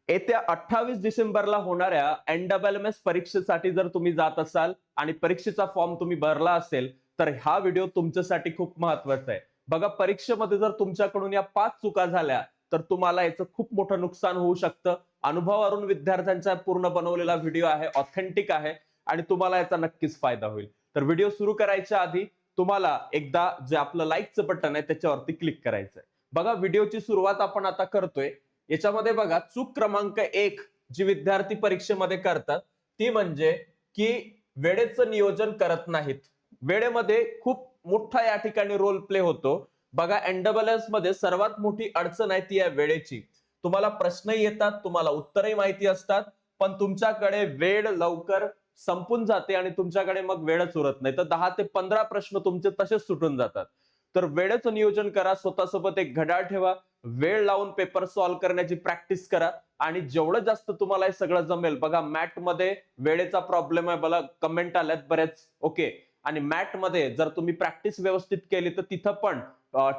येत्या 28 डिसेंबरला होणाऱ्या NMMS परीक्षेसाठी जर तुम्ही जात असाल आणि परीक्षेचा फॉर्म तुम्ही भरला असेल तर हा व्हिडिओ तुमच्यासाठी खूप महत्वाचा आहे. बघा, परीक्षेमध्ये जर तुमच्याकडून या 5 चुका झाल्या तर तुम्हाला याचं खूप मोठं नुकसान होऊ शकतं. अनुभवावरून विद्यार्थ्यांचा पूर्ण बनवलेला व्हिडिओ आहे, ऑथेंटिक आहे आणि तुम्हाला याचा नक्कीच फायदा होईल. तर व्हिडिओ सुरू करायच्या आधी तुम्हाला एकदा जे आपलं लाईकचं बटन आहे त्याच्यावरती क्लिक करायचं आहे. बघा, व्हिडिओची सुरुवात आपण आता करतोय. याच्यामध्ये बघा, चूक क्रमांक 1 जी विद्यार्थी परीक्षेमध्ये करतात ती म्हणजे की वेळेचं नियोजन करत नाहीत. वेळेमध्ये खूप मोठा या ठिकाणी रोल प्ले होतो. बघा, NMMS मध्ये सर्वात मोठी अडचण आहे ती आहे वेळेची. तुम्हाला प्रश्नही येतात, तुम्हाला उत्तरही माहिती असतात, पण तुमच्याकडे वेळ लवकर संपून जाते आणि तुमच्याकडे मग वेळच उरत नाही. तर 10 ते 15 प्रश्न तुमचे तसेच सुटून जातात. तर वेळेचं नियोजन करा, स्वतःसोबत एक घड्याळ ठेवा, वेळ लावून पेपर सॉल्व्ह करण्याची प्रॅक्टिस करा आणि जेवढं जास्त तुम्हाला हे सगळं जमेल. बघा, मॅथ मध्ये वेळेचा प्रॉब्लेम आहे, मला कमेंट आल्यात बरेच. ओके, आणि मॅथ मध्ये जर तुम्ही प्रॅक्टिस व्यवस्थित केली तर तिथं पण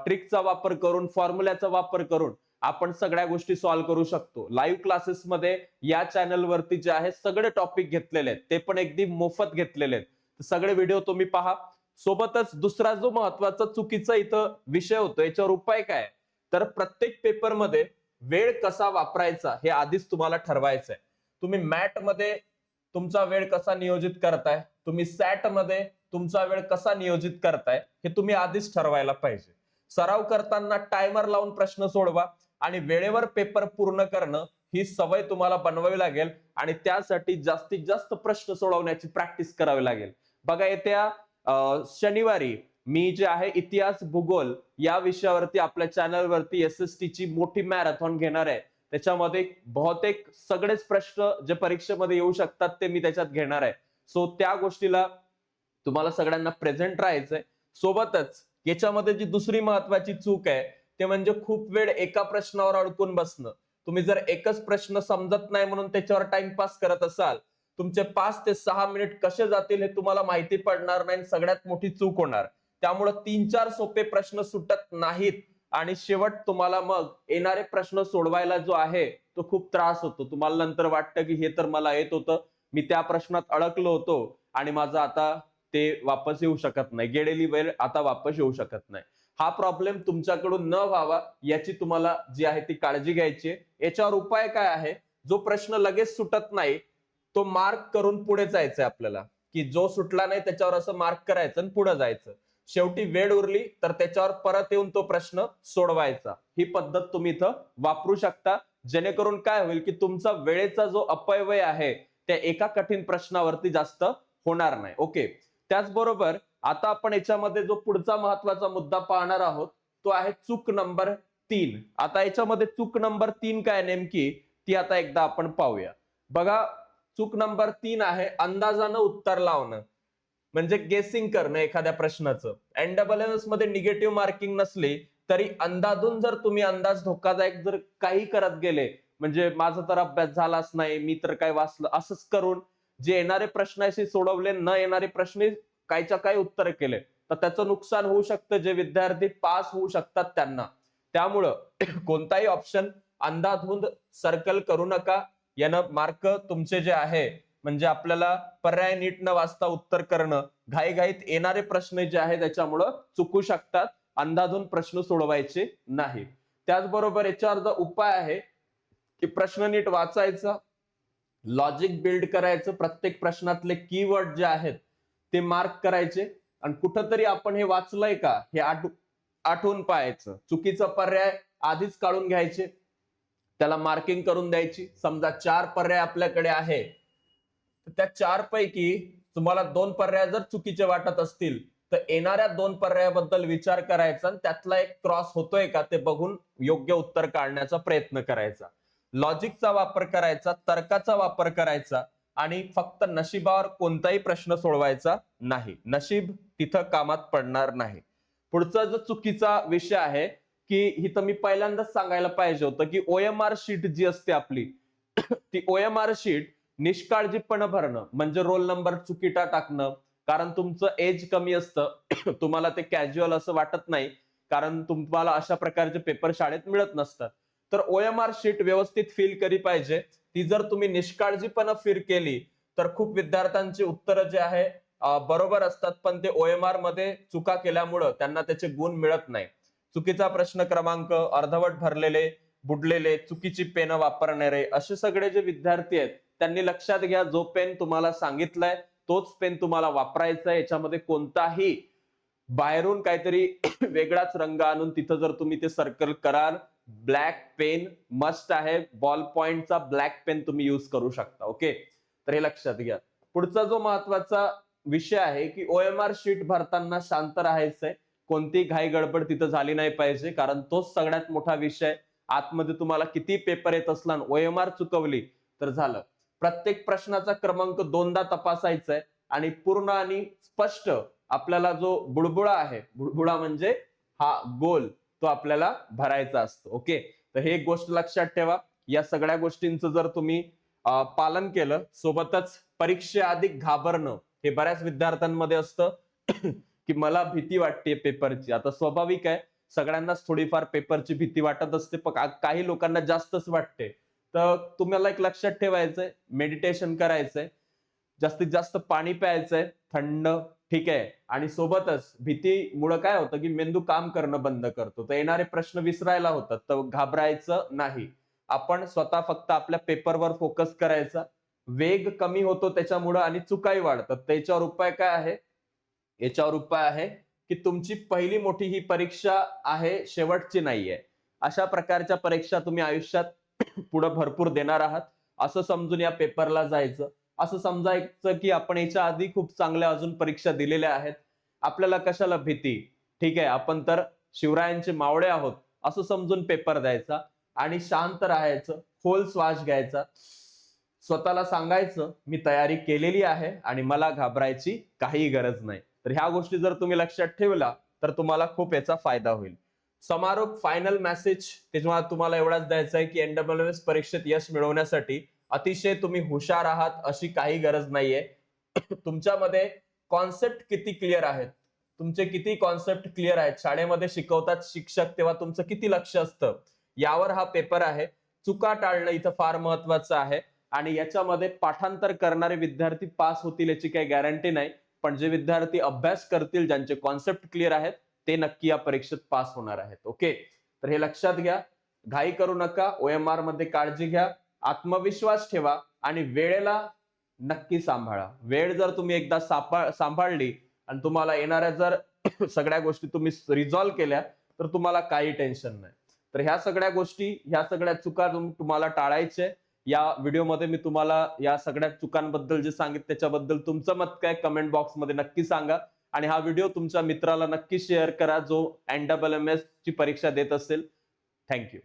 ट्रिकचा वापर करून, फॉर्म्युल्याचा वापर करून आपण सगळ्या गोष्टी सॉल्व्ह करू शकतो. लाईव्ह क्लासेसमध्ये या चॅनलवरती जे आहे सगळे टॉपिक घेतलेले आहेत, ते पण अगदी मोफत घेतलेले आहेत. सगळे व्हिडिओ तुम्ही पहा. सोबतच दुसरा जो महत्वाचा चुकीचा इथं विषय होतो, याच्यावर उपाय काय? तर प्रत्येक पेपरमध्ये वेळ कसा वापरायचा हे आधीच तुम्हाला ठरवायचं आहे. तुम्ही मॅथ मध्ये तुमचा वेळ कसा नियोजित करताय, तुम्ही सॅट मध्ये तुमचा वेळ कसा नियोजित करताय, हे तुम्ही आधीच ठरवायला पाहिजे. सराव करताना टायमर लावून प्रश्न सोडवा आणि वेळेवर पेपर पूर्ण करणं ही सवय तुम्हाला बनवावी लागेल आणि त्यासाठी जास्तीत जास्त प्रश्न सोडवण्याची प्रॅक्टिस करावी लागेल. बघा, येत्या शनिवारी मी जे आहे इतिहास भूगोल या विषयावरती आपल्या चॅनलवरती SST ची मोठी मॅरेथॉन घेणार आहे. त्याच्यामध्ये बहुतेक सगळेच प्रश्न जे परीक्षेमध्ये येऊ शकतात ते मी त्याच्यात घेणार आहे. सो त्या गोष्टीला तुम्हाला सगळ्यांना प्रेझेंट राहायचंय. सोबतच याच्यामध्ये जी दुसरी महत्वाची चूक आहे ते म्हणजे खूप वेळ एका प्रश्नावर अडकून बसणं. तुम्ही जर एकच प्रश्न समजत नाही म्हणून त्याच्यावर टाइमपास करत असाल, तुमचे 5 ते 6 मिनिट कसे जातील हे तुम्हाला माहिती पडणार नाही, सगळ्यात मोठी चूक होणार. त्यामुळे 3-4 सोपे प्रश्न सुटत नाहीत आणि शेवट तुम्हाला मग येणारे प्रश्न सोडवायला जो आहे तो खूप त्रास होतो. तुम्हाला नंतर वाटतं की हे तर मला येत होतं, मी त्या प्रश्नात अडकलो होतो आणि माझं आता ते वापस येऊ शकत नाही, गेलेली वेळ आता वापस येऊ शकत नाही. हा प्रॉब्लेम तुमच्याकडून न व्हावा याची तुम्हाला जी आहे ती काळजी घ्यायची आहे. याच्यावर उपाय काय आहे? जो प्रश्न लगेच सुटत नाही तो मार्क करून पुढे जायचंय आपल्याला, की जो सुटला नाही त्याच्यावर असं मार्क करायचं आणि पुढे जायचं. शेवटी वेळ उरली तर त्याच्यावर परत येऊन तो प्रश्न सोडवायचा. ही पद्धत तुम्ही इथं वापरू शकता, जेणेकरून काय होईल की तुमचा वेळेचा जो अपव्यय आहे त्या एका कठीण प्रश्नावरती जास्त होणार नाही. ओके, त्याचबरोबर आता आपण याच्यामध्ये जो पुढचा महत्वाचा मुद्दा पाहणार आहोत तो आहे चूक नंबर 3. आता याच्यामध्ये चूक नंबर 3 काय नेमकी ती आता एकदा आपण पाहूया. बघा, चूक नंबर 3 आहे अंदाजानं उत्तर लावणं, म्हणजे गेसिंग करणं एखाद्या प्रश्नाचं. NMMS मध्ये निगेटिव्ह मार्किंग नसली तरी अंदाजून जर तुम्ही अंदाज धोकादायक जर काही करत गेले, म्हणजे माझा तर अभ्यास झालाच नाही, मी तर काय वाचलं, असंच करून जे येणारे प्रश्नाशी सोडवले, न येणारे प्रश्न काहीच्या काही उत्तर केले, तर त्याचं नुकसान होऊ शकतं जे विद्यार्थी पास होऊ शकतात त्यांना. त्यामुळं कोणताही ऑप्शन अंधाधुंद सर्कल करू नका. यानं मार्क तुमचे जे आहे, म्हणजे आपल्याला पर्याय नीट न वाचता उत्तर करणं, घाईघाईत येणारे प्रश्न जे आहे त्याच्यामुळं चुकू शकतात. अंधाधुंद प्रश्न सोडवायचे नाही. त्याचबरोबर याच्यावर जो उपाय आहे की प्रश्न नीट वाचायचा, लॉजिक बिल्ड करायचं, प्रत्येक प्रश्नातले कीवर्ड जे आहेत ते मार्क करायचे आणि कुठंतरी आपण हे वाचलंय का हे आठवून पाहायचं. चुकीचा पर्याय आधीच काढून घ्यायचे, त्याला मार्किंग करून द्यायची. समजा 4 पर्याय आपल्याकडे आहे, तर त्या 4 पैकी तुम्हाला 2 पर्याय जर चुकीचे वाटत असतील तर येणाऱ्या 2 पर्यायाबद्दल विचार करायचा आणि त्यातला एक क्रॉस होतोय का ते बघून योग्य उत्तर काढण्याचा प्रयत्न करायचा. लॉजिकचा वापर करायचा, तर्काचा वापर करायचा आणि फक्त नशिबावर कोणताही प्रश्न सोडवायचा नाही. नशीब तिथं कामात पडणार नाही. पुढचा जो चुकीचा विषय आहे की इथं मी पहिल्यांदाच सांगायला पाहिजे होतं की OMR शीट जी असते आपली ती OMR शीट निष्काळजीपणे भरणं, म्हणजे रोल नंबर चुकीचा टाकणं, कारण तुमचं एज कमी असतं तुम्हाला ते कॅज्युअल असं वाटत नाही, कारण तुम्हाला अशा प्रकारचे पेपर शाळेत मिळत नसतात. तर OMR शीट व्यवस्थित फिल करी पाहिजे. ती जर तुम्ही निष्काळजीपणे फिल केली तर खूप विद्यार्थ्यांची उत्तरं जे आहे बरोबर असतात, पण ते OMR मध्ये चुका केल्यामुळं त्यांना त्याचे गुण मिळत नाही. चुकीचा प्रश्न क्रमांक, अर्धवट भरलेले, बुडलेले, चुकीची पेन वापरणारे, असे सगळे जे विद्यार्थी आहेत त्यांनी लक्षात घ्या, जो पेन तुम्हाला सांगितलाय तोच पेन तुम्हाला वापरायचा आहे. याच्यामध्ये कोणताही बाहेरून काहीतरी वेगळाच रंग आणून तिथं जर तुम्ही ते सर्कल कराल, ब्लॅक पेन मस्ट आहे. बॉल पॉइंटचा ब्लॅक पेन तुम्ही यूज करू शकता. ओके, तर हे लक्षात घ्या. पुढचा जो महत्वाचा विषय आहे की OMR शीट भरताना शांत राहायचंय. कोणती घाई गडबड तिथं झाली नाही पाहिजे, कारण तोच सगळ्यात मोठा विषय. आतमध्ये तुम्हाला किती पेपर येत असला OMR चुकवली तर झालं. प्रत्येक प्रश्नाचा क्रमांक दोनदा तपासायचा आहे आणि पूर्ण आणि स्पष्ट आपल्याला जो बुडबुडा आहे, बुडबुडा म्हणजे हा गोल, तो आपल्याला भरायचा असतो. ओके, तर हे एक गोष्ट लक्षात ठेवा. या सगळ्या गोष्टींचं जर तुम्ही पालन केलं, सोबतच परीक्षेआधी घाबरणं हे बऱ्याच विद्यार्थ्यांमध्ये असतं की मला भीती वाटते पेपरची. आता स्वाभाविक आहे, सगळ्यांनाच थोडीफार पेपरची भीती वाटत असते, पण काही लोकांना जास्तच वाटते. तर तुम्हाला एक लक्षात ठेवायचंय, मेडिटेशन करायचंय, जास्तीत जास्त पाणी प्यायचंय थंड, ठीक आहे. आणि सोबतच भीतीमुळे काय होतं की मेंदू काम करणं बंद करतो, तर येणारे प्रश्न विसरायला होतात. तर घाबरायचं नाही. आपण स्वतः फक्त आपल्या पेपरवर फोकस करायचा. वेग कमी होतो त्याच्यामुळं आणि चुकाही वाढतात. त्याच्यावर उपाय काय आहे? याच्यावर उपाय आहे की तुमची पहिली मोठी ही परीक्षा आहे, शेवटची नाहीये. अशा प्रकारच्या परीक्षा तुम्ही आयुष्यात पुढे भरपूर देणार आहात, असं समजून या पेपरला जायचं. असं समजायचं की आपण याच्या आधी खूप चांगल्या अजून परीक्षा दिलेल्या आहेत, आपल्याला कशाला भीती, ठीक आहे, आपण तर शिवरायांचे मावळे आहोत, असं समजून पेपर द्यायचा आणि शांत राहायचं. खोल श्वास घ्यायचा, स्वतःला सांगायचं मी तयारी केलेली आहे आणि मला घाबरायची काही गरज नाही. तर ह्या गोष्टी जर तुम्ही लक्षात ठेवला तर तुम्हाला खूप याचा फायदा होईल. समारोप, फायनल मेसेज तेव्हा तुम्हाला एवढाच द्यायचा आहे की NWS परीक्षेत यश मिळवण्यासाठी अतिशय तुम्ही हुशार आहात अशी काही गरज नाहीये. तुमच्यामध्ये कॉन्सेप्ट किती क्लिअर आहेत, तुमचे किती कॉन्सेप्ट क्लिअर आहेत, शाळेमध्ये शिकवतात शिक्षक तेव्हा तुमचं किती लक्ष असतं, यावर हा पेपर आहे. चुका टाळणं इथं फार महत्वाचं आहे आणि याच्यामध्ये पाठांतर करणारे विद्यार्थी पास होतील याची काही गॅरंटी नाही, पण जे विद्यार्थी अभ्यास करतील, ज्यांचे कॉन्सेप्ट क्लिअर आहेत, ते नक्की या परीक्षेत पास होणार आहेत. ओके, तर हे लक्षात घ्या. घाई करू नका, OMR मध्ये काळजी घ्या, आत्मविश्वास ठेवा आणि वेळेला नक्की सांभाळा. वेळ जर तुम्ही एकदा सांभाळली आणि तुम्हाला येणाऱ्या जर सगळ्या गोष्टी तुम्ही रिझॉल्व्ह केल्या तर तुम्हाला काही टेन्शन नाही. तर ह्या सगळ्या गोष्टी, ह्या सगळ्या चुका तुम्हाला टाळायचे. या व्हिडिओमध्ये मी तुम्हाला या सगळ्या चुकांबद्दल जे सांगितलं त्याच्याबद्दल तुमचं मत काय कमेंट बॉक्समध्ये नक्की सांगा आणि हा व्हिडिओ तुमच्या मित्राला नक्की शेअर करा जो NWMS ची परीक्षा देत असेल. थँक्यू.